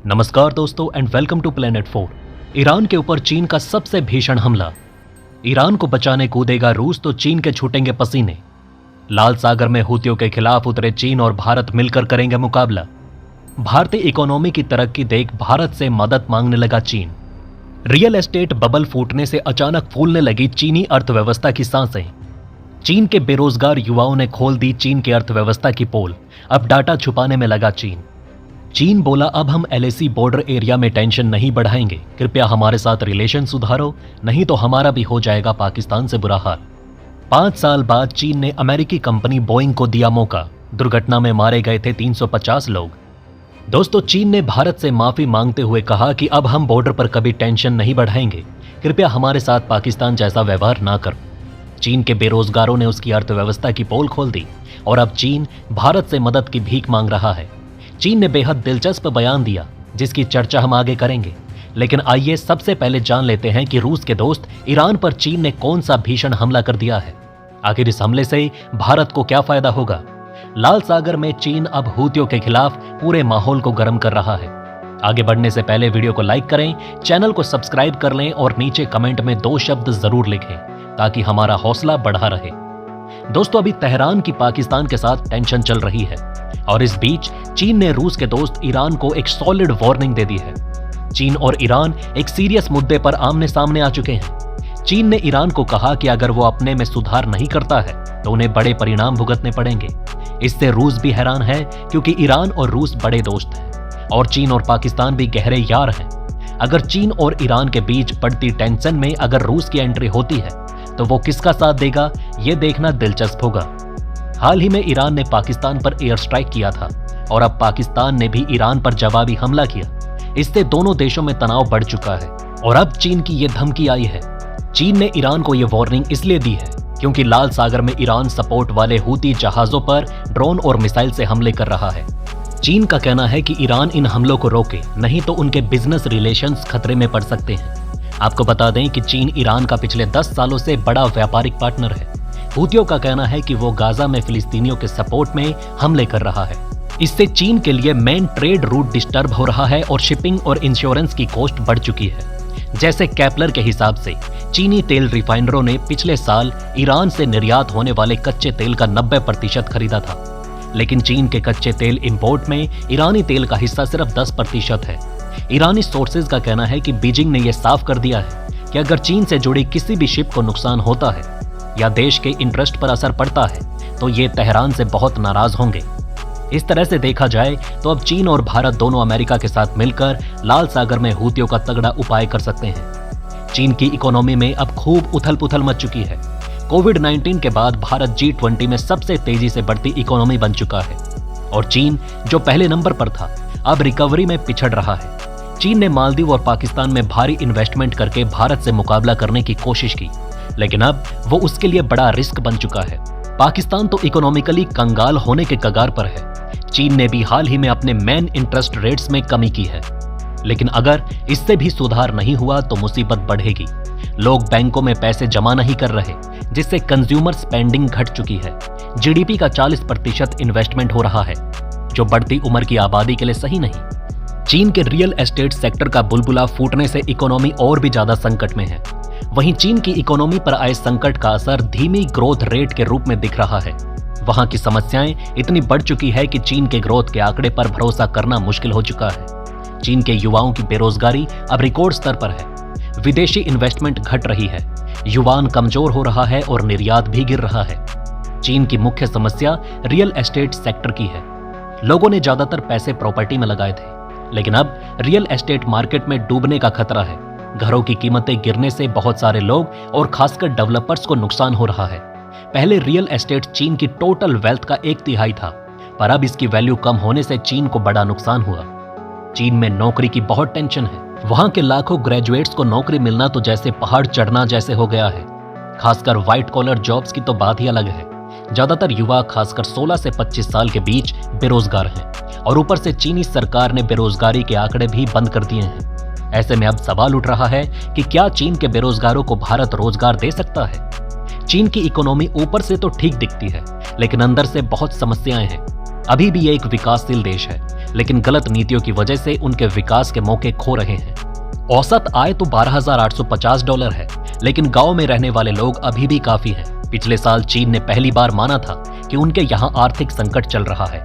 नमस्कार दोस्तों and welcome to planet 4। Iran के ऊपर चीन का सबसे भीषण हमला। ईरान को बचाने कूदेगा रूस तो चीन के छूटेंगे पसीने। लाल सागर में हूतियों के खिलाफ उतरे चीन और भारत मिलकर करेंगे मुकाबला। भारतीय इकोनॉमी की तरक्की देख भारत से मदद मांगने लगा चीन। रियल एस्टेट बबल फूटने से अचानक फूलने लगी चीनी अर्थव्यवस्था की सांसें। चीन के बेरोजगार युवाओं ने खोल दी चीन की अर्थव्यवस्था की पोल। अब डाटा छुपाने में लगा चीन बोला, अब हम LAC बॉर्डर एरिया में टेंशन नहीं बढ़ाएंगे, कृपया हमारे साथ रिलेशन सुधारो, नहीं तो हमारा भी हो जाएगा पाकिस्तान से बुरा हाल। 5 साल बाद चीन ने अमेरिकी कंपनी बोइंग को दिया मौका। दुर्घटना में मारे गए थे 350 लोग। दोस्तों, चीन ने भारत से माफी मांगते हुए कहा कि अब हम बॉर्डर पर कभी टेंशन नहीं बढ़ाएंगे, कृपया हमारे साथ पाकिस्तान जैसा व्यवहार ना करो। चीन के बेरोजगारों ने उसकी अर्थव्यवस्था की पोल खोल दी और अब चीन भारत से मदद की भीख मांग रहा है। चीन ने बेहद दिलचस्प बयान दिया जिसकी चर्चा हम आगे करेंगे, लेकिन आइए सबसे पहले जान लेते हैं कि रूस के दोस्त ईरान पर चीन ने कौन सा भीषण हमला कर दिया है। आखिर इस हमले से भारत को क्या फायदा होगा? लाल सागर में चीन अब हूतियों के खिलाफ पूरे माहौल को गर्म कर रहा है। आगे बढ़ने से पहले वीडियो को लाइक करें, चैनल को सब्सक्राइब कर लें और नीचे कमेंट में 2 शब्द जरूर लिखें ताकि हमारा हौसला बढ़ा रहे। दोस्तों, अभी तेहरान की पाकिस्तान के साथ टेंशन चल रही है और इस बीच चीन ने रूस के दोस्त ईरान को एक सॉलिड वार्निंग दे दी है। चीन और ईरान एक सीरियस मुद्दे पर आमने सामने आ चुके हैं। चीन ने ईरान को कहा कि अगर वो अपने में सुधार नहीं करता है तो उन्हें बड़े परिणाम भुगतने पड़ेंगे। इससे रूस भी हैरान है क्योंकि ईरान और रूस बड़े दोस्त हैं और चीन और पाकिस्तान भी गहरे यार हैं। अगर चीन और ईरान के बीच बढ़ती टेंशन में अगर रूस की एंट्री होती है तो वो किसका साथ देगा, ये देखना दिलचस्प होगा। हाल ही में ईरान ने पाकिस्तान पर एयर स्ट्राइक किया था और अब पाकिस्तान ने भी ईरान पर जवाबी हमला किया। इससे दोनों देशों में तनाव बढ़ चुका है और अब चीन की ये धमकी आई है। चीन ने ईरान को ये वार्निंग इसलिए दी है क्योंकि लाल सागर में ईरान सपोर्ट वाले हूती जहाजों पर ड्रोन और मिसाइल से हमले कर रहा है। चीन का कहना है कि ईरान इन हमलों को रोके, नहीं तो उनके बिजनेस रिलेशंस खतरे में पड़ सकते हैं। आपको बता दें कि चीन ईरान का पिछले 10 सालों से बड़ा व्यापारिक पार्टनर है। हूतियों का कहना है कि वो गाजा में फिलिस्तीनियों के सपोर्ट में हमले कर रहा है। इससे चीन के लिए मेन ट्रेड रूट डिस्टर्ब हो रहा है और शिपिंग और इंश्योरेंस की कॉस्ट बढ़ चुकी है। जैसे केपलर के हिसाब से चीनी तेल रिफाइनरों ने पिछले साल ईरान से निर्यात होने वाले कच्चे तेल का 90% खरीदा था, लेकिन चीन के कच्चे तेल इंपोर्ट में ईरानी तेल का हिस्सा सिर्फ 10% है। ईरानी सोर्सेज का कहना है कि बीजिंग ने यह साफ कर दिया है कि अगर चीन से जुड़ी किसी भी शिप को नुकसान होता है या देश के इंटरेस्ट पर असर पड़ता है तो ये तेहरान से बहुत नाराज होंगे। इस तरह से देखा जाए तो अब चीन और भारत दोनों अमेरिका के साथ मिलकर लाल सागर में हूतियों का तगड़ा उपाय कर सकते हैं। चीन की इकोनॉमी में अब खूब उथल पुथल मच चुकी है। कोविड-19 के बाद भारत G20 में सबसे तेजी से बढ़ती इकोनॉमी बन चुका है और चीन जो पहले नंबर पर था अब रिकवरी में पिछड़ रहा है। चीन ने मालदीव और पाकिस्तान में भारी इन्वेस्टमेंट करके भारत से मुकाबला करने की कोशिश की, लेकिन अब वो उसके लिए बड़ा रिस्क बन चुका है। पाकिस्तान तो इकोनॉमिकली कंगाल होने के कगार पर है। चीन ने भी हाल ही में अपने मेन इंटरेस्ट रेट्स में कमी की है, लेकिन अगर इससे भी सुधार नहीं हुआ तो मुसीबत बढ़ेगी। लोग बैंकों में पैसे जमा नहीं कर रहे, जिससे कंज्यूमर स्पेंडिंग घट चुकी है। GDP का 40% इन्वेस्टमेंट हो रहा है, जो बढ़ती उम्र की आबादी के लिए सही नहीं। चीन के रियल एस्टेट सेक्टर का बुलबुला फूटने से इकोनॉमी और भी ज्यादा संकट में है। वहीं चीन की इकोनॉमी पर आए संकट का असर धीमी ग्रोथ रेट के रूप में दिख रहा है। वहां की समस्याएं इतनी बढ़ चुकी है कि चीन के ग्रोथ के आंकड़े पर भरोसा करना मुश्किल हो चुका है। चीन के युवाओं की बेरोजगारी अब रिकॉर्ड स्तर पर है। विदेशी इन्वेस्टमेंट घट रही है, युवान कमजोर हो रहा है और निर्यात भी गिर रहा है। चीन की मुख्य समस्या रियल एस्टेट सेक्टर की है। लोगों ने ज्यादातर पैसे प्रॉपर्टी में लगाए थे, लेकिन अब रियल एस्टेट मार्केट में डूबने का खतरा है। घरों की कीमतें गिरने से बहुत सारे लोग और खासकर डेवलपर्स को नुकसान हो रहा है। पहले रियल एस्टेट चीन की टोटल वेल्थ का 1/3 था, पर अब इसकी वैल्यू कम होने से चीन को बड़ा नुकसान हुआ। चीन में नौकरी की बहुत टेंशन है। वहां के लाखों ग्रेजुएट्स को नौकरी मिलना तो जैसे पहाड़ चढ़ना जैसे हो गया है। खासकर व्हाइट कॉलर जॉब्स की तो बात ही अलग है। ज्यादातर युवा खासकर 16 से 25 साल के बीच बेरोजगार हैं और ऊपर से चीनी सरकार ने बेरोजगारी के आंकड़े भी बंद कर दिए हैं। ऐसे में अब सवाल उठ रहा है कि क्या चीन के बेरोजगारों को भारत रोजगार दे सकता है? चीन की इकोनॉमी ऊपर से तो ठीक दिखती है, लेकिन अंदर से बहुत समस्याएं हैं। अभी भी ये एक विकासशील देश है, लेकिन गलत नीतियों की वजह से उनके विकास के मौके खो रहे हैं। औसत आय तो $12,850 है, लेकिन गांव में रहने वाले लोग अभी भी काफी हैं। पिछले साल चीन ने पहली बार माना था कि उनके यहाँ आर्थिक संकट चल रहा है।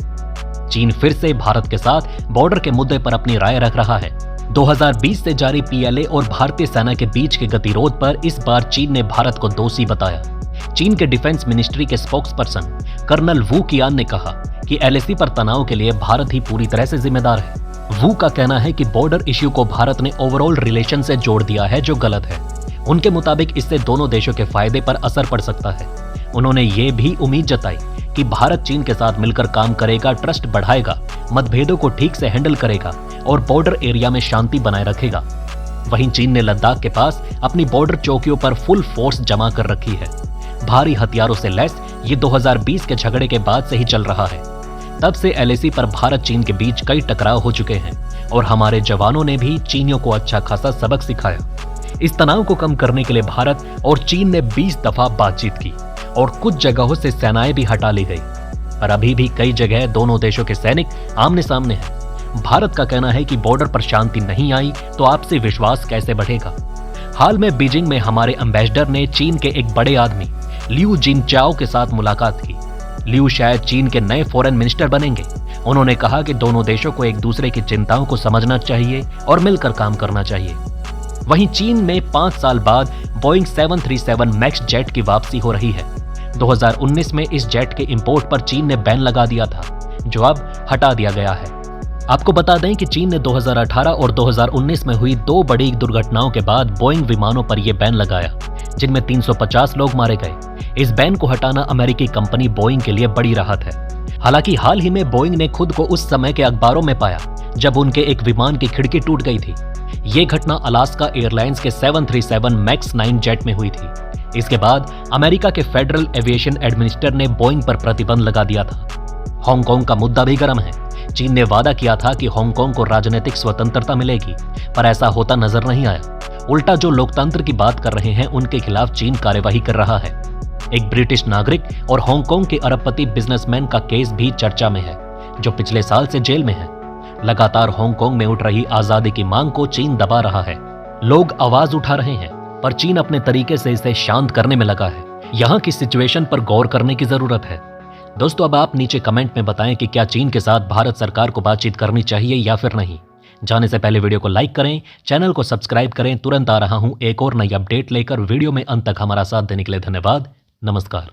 चीन फिर से भारत के साथ बॉर्डर के मुद्दे पर अपनी राय रख रहा है। 2020 से जारी पीएलए और भारतीय सेना के बीच के गतिरोध पर इस बार चीन ने भारत को दोषी बताया। चीन के डिफेंस मिनिस्ट्री के स्पोक्सपर्सन कर्नल वू कियान ने कहा कि एलएसी पर तनाव के लिए भारत ही पूरी तरह से जिम्मेदार है। वू का कहना है कि बॉर्डर इश्यू को भारत ने ओवरऑल रिलेशन से जोड़ दिया है, जो गलत है। उनके मुताबिक इससे दोनों देशों के फायदे पर असर पड़ सकता है। उन्होंने ये भी उम्मीद जताई कि भारत चीन के साथ मिलकर काम करेगा, ट्रस्ट बढ़ाएगा, मतभेदों को ठीक से हैंडल करेगा और बॉर्डर एरिया में शांति बनाए रखेगा। वहीं चीन ने लद्दाख के पास अपनी बॉर्डर चौकियों पर फुल फोर्स जमा कर रखी है। भारी हथियारों से लैस ये 2020 के झगड़े के बाद से ही चल रहा है। तब से एलएसी पर भारत चीन के बीच कई टकराव हो चुके हैं और हमारे जवानों ने भी चीनियों को अच्छा खासा सबक सिखाया। इस तनाव को कम करने के लिए भारत और चीन ने 20 दफा बातचीत की और कुछ जगहों से सेनाएं भी हटा ली गई, पर अभी भी कई जगह दोनों देशों के सैनिक आमने सामने हैं। भारत का कहना है कि बॉर्डर पर शांति नहीं आई तो आपसी विश्वास कैसे बढ़ेगा। हाल में बीजिंग में हमारे एम्बेसडर ने चीन के एक बड़े आदमी लियू जिनचाओ के साथ मुलाकात की। लियू शायद चीन के नए फॉरेन मिनिस्टर बनेंगे। उन्होंने कहा कि दोनों देशों को एक दूसरे की चिंताओं को समझना चाहिए और मिलकर काम करना चाहिए। वहीं चीन में 5 साल बाद बोइंग 737 मैक्स जेट की वापसी हो रही है। 2019 में इस जेट के इंपोर्ट पर चीन ने बैन लगा दिया था, जो अब हटा दिया गया है। आपको बता दें कि चीन ने 2018 और 2019 में हुई 2 बड़ी दुर्घटनाओं के बाद बोइंग विमानों पर यह बैन लगाया, जिनमें 350 लोग मारे गए। इस बैन को हटाना अमेरिकी कंपनी बोइंग के लिए बड़ी राहत है। हालांकि हाल ही में बोइंग ने खुद को उस समय के अखबारों में पाया जब उनके एक विमान की खिड़की टूट गई थी। ये घटना अलास्का एयरलाइंस के 737 मैक्स 9 जेट में हुई थी। इसके बाद अमेरिका के फेडरल एविएशन एडमिनिस्ट्रेटर ने बोइंग पर प्रतिबंध लगा दिया था। हांगकांग का मुद्दा भी गर्म है। चीन ने वादा किया था कि हांगकांग को राजनीतिक स्वतंत्रता मिलेगी, पर ऐसा होता नजर नहीं आया। उल्टा जो लोकतंत्र की बात कर रहे हैं, उनके खिलाफ चीन कार्यवाही कर रहा है। एक ब्रिटिश नागरिक और हांगकांग के अरबपति बिजनेसमैन का केस भी चर्चा में है, जो पिछले साल से जेल में है। लगातार हांगकांग में उठ रही आजादी की मांग को चीन दबा रहा है। लोग आवाज उठा रहे हैं, पर चीन अपने तरीके से इसे शांत करने में लगा है। यहाँ की सिचुएशन पर गौर करने की जरूरत है। दोस्तों, अब आप नीचे कमेंट में बताएं कि क्या चीन के साथ भारत सरकार को बातचीत करनी चाहिए या फिर नहीं। जाने से पहले वीडियो को लाइक करें, चैनल को सब्सक्राइब करें। तुरंत आ रहा हूं एक और नई अपडेट लेकर। वीडियो में अंत तक हमारा साथ देने के लिए धन्यवाद। नमस्कार।